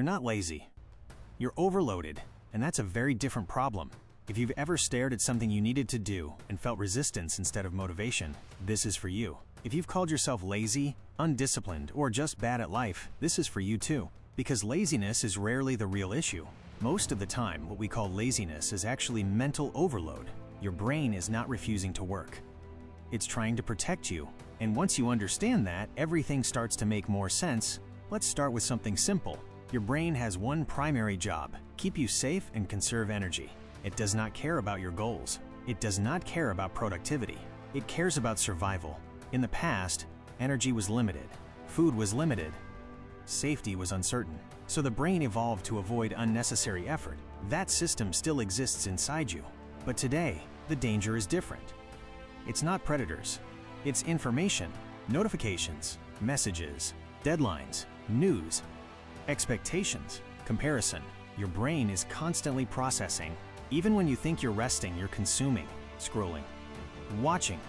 not lazy. You're overloaded, and that's a very different problem. If you've ever stared at something you needed to do and felt resistance instead of motivation, this is for you. If you've called yourself lazy, undisciplined, or just bad at life, this is for you too. Because laziness is rarely the real issue. Most of the time, what we call laziness is actually mental overload. Your brain is not refusing to work. It's trying to protect you. And once you understand that, everything starts to make more sense. Let's start with something simple. Your brain has one primary job: keep you safe and conserve energy. It does not care about your goals. It does not care about productivity. It cares about survival. In the past, energy was limited, food was limited, safety was uncertain. So the brain evolved to avoid unnecessary effort. That system still exists inside you. But today, the danger is different. It's not predators. It's information, notifications, messages, deadlines, news, expectations, comparison. Your brain is constantly processing. Even when you think you're resting, you're consuming, scrolling, watching,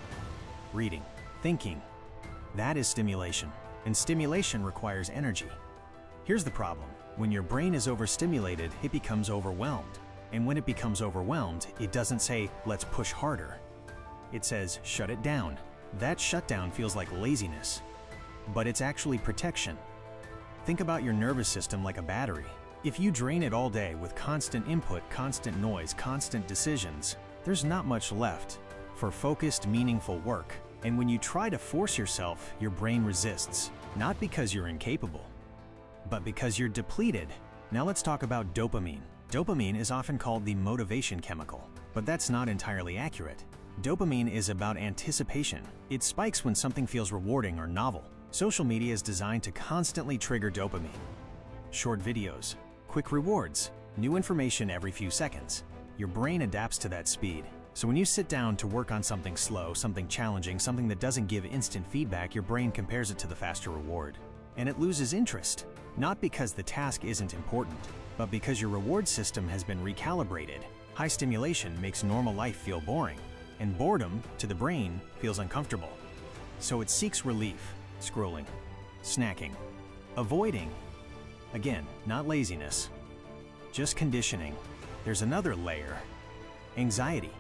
reading, thinking. That is stimulation, and stimulation requires energy. Here's the problem. When your brain is overstimulated, it becomes overwhelmed. And when it becomes overwhelmed, it doesn't say, let's push harder. It says, shut it down. That shutdown feels like laziness, but it's actually protection. Think about your nervous system like a battery. If you drain it all day with constant input, constant noise, constant decisions, there's not much left for focused, meaningful work. And when you try to force yourself, your brain resists, not because you're incapable, but because you're depleted. Now let's talk about dopamine. Dopamine is often called the motivation chemical, but that's not entirely accurate. Dopamine is about anticipation. It spikes when something feels rewarding or novel. Social media is designed to constantly trigger dopamine. Short videos, quick rewards, new information every few seconds. Your brain adapts to that speed. So when you sit down to work on something slow, something challenging, something that doesn't give instant feedback, your brain compares it to the faster reward. And it loses interest. Not because the task isn't important, but because your reward system has been recalibrated. High stimulation makes normal life feel boring, and boredom, to the brain, feels uncomfortable. So it seeks relief, scrolling, snacking, avoiding. Again, not laziness, just conditioning. There's another layer: anxiety.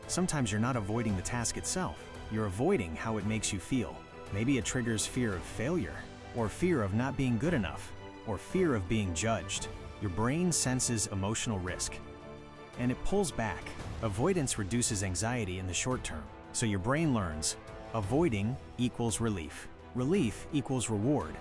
Sometimes you're not avoiding the task itself, you're avoiding how it makes you feel. Maybe it triggers fear of failure, or fear of not being good enough, or fear of being judged. Your brain senses emotional risk, and it pulls back. Avoidance reduces anxiety in the short term. So your brain learns, avoiding equals relief. Relief equals reward.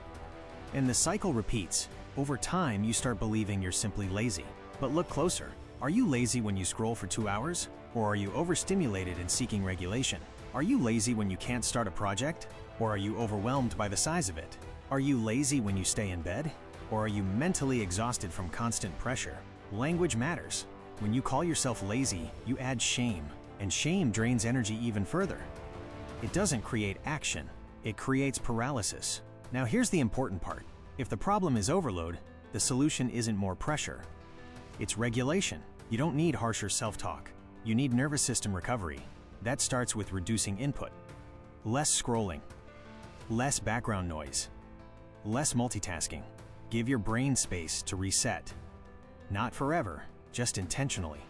And the cycle repeats. Over time, you start believing you're simply lazy. But look closer. Are you lazy when you scroll for 2 hours? Or are you overstimulated and seeking regulation? Are you lazy when you can't start a project? Or are you overwhelmed by the size of it? Are you lazy when you stay in bed? Or are you mentally exhausted from constant pressure? Language matters. When you call yourself lazy, you add shame, and shame drains energy even further. It doesn't create action, it creates paralysis. Now here's the important part. If the problem is overload, the solution isn't more pressure. It's regulation. You don't need harsher self-talk. You need nervous system recovery. That starts with reducing input. Less scrolling, less background noise, less multitasking. Give your brain space to reset. Not forever, just intentionally.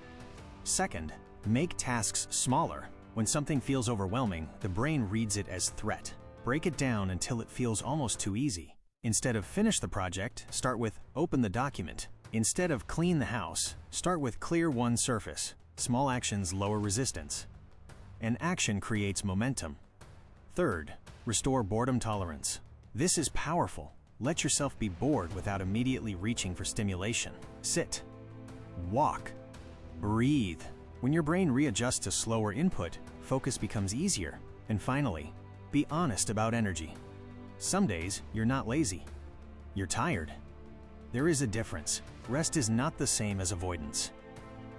Second, make tasks smaller. When something feels overwhelming, the brain reads it as threat. Break it down until it feels almost too easy. Instead of finish the project, start with open the document. Instead of clean the house, start with clear one surface. Small actions lower resistance. And action creates momentum. Third, restore boredom tolerance. This is powerful. Let yourself be bored without immediately reaching for stimulation. Sit, walk, breathe. When your brain readjusts to slower input, focus becomes easier. And finally, be honest about energy. Some days, you're not lazy. You're tired. There is a difference. Rest is not the same as avoidance.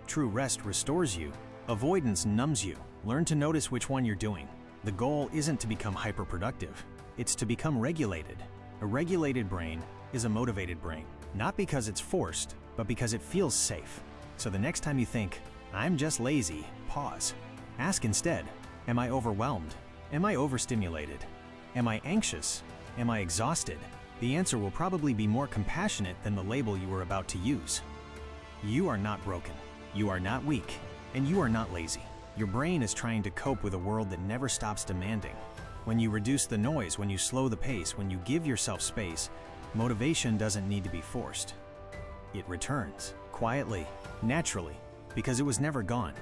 True rest restores you. Avoidance numbs you. Learn to notice which one you're doing. The goal isn't to become hyperproductive. It's to become regulated. A regulated brain is a motivated brain. Not because it's forced, but because it feels safe. So the next time you think, I'm just lazy, pause. Ask instead, am I overwhelmed? Am I overstimulated? Am I anxious? Am I exhausted? the answer will probably be more compassionate than the label you were about to use. You are not broken, you are not weak, and you are not lazy. Your brain is trying to cope with a world that never stops demanding. When you reduce the noise, when you slow the pace, when you give yourself space, motivation doesn't need to be forced. It returns, quietly, naturally, because it was never gone.